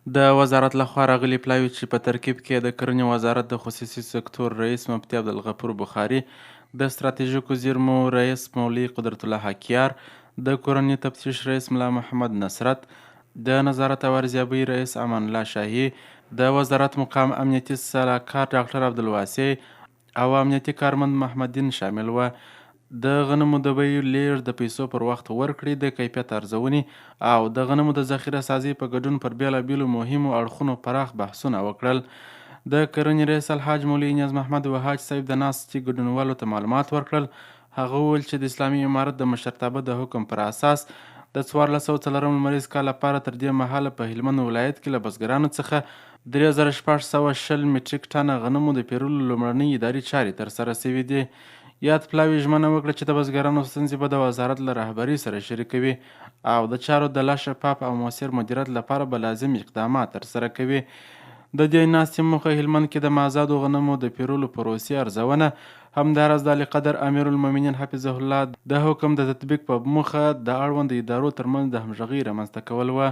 د وزارت لخوا راغلي پلاوي چې په ترکیب کې د کرنې وزارت د خصوصي سکتور رئیس مفتي عبدالغفور بخاري، د ستراتیژیکو زیرمو رئیس مولوي قدرت الله حکیار، د کورني تفتیش رئیس ملا محمد نصرت، د نظارت او ارزیابۍ رئیس امان الله شاهي، د وزارت مقام امنیتي سلاکار ډاکټر عبدالواسع او امنیتي کارمند محمدین شامل وه. د غنمو د بیو لیږد د پیسو پر وخت ورکړې، د کیفیت ارزونې او د غنمو د ذخیره سازۍ په ګډون پر بېلابېلو مهمو اړخونو پراخ بحثونه وکړل. د کرنې رئیس الحاج مولوي نیاز محمد وهاج صاحب د ناستې ګډونوالو ته معلومات ورکړل. هغه وویل چې د اسلامي امارت د مشرتابه د حکم پر اساس د 1404 لمریز کال لپاره تر دې مهاله په هلمند ولایت کې له بزګرانو څخه 3620 میټریک ټنه غنمو د پیرلو لومړنۍ اداري چارې ترسره شوې دي. یاد پلاوي ژمنه وکړه چې د بزګرانو ستونزې به د وزارت له رهبرۍ سره شریکوي او د چارو د لا شفاف او مؤثر مدیریت لپاره به لازم اقدامات ترسره کوي. د دې ناستې موخه هلمند کې د مازادو غنمو د پیرلو پروسې ارزونه، همداراز د اعلیقدر امیرالمؤمنین حفظه الله د حکم د تطبیق په موخه د اړوندو ادارو ترمنځ د همغږۍ رامنځته کول وه.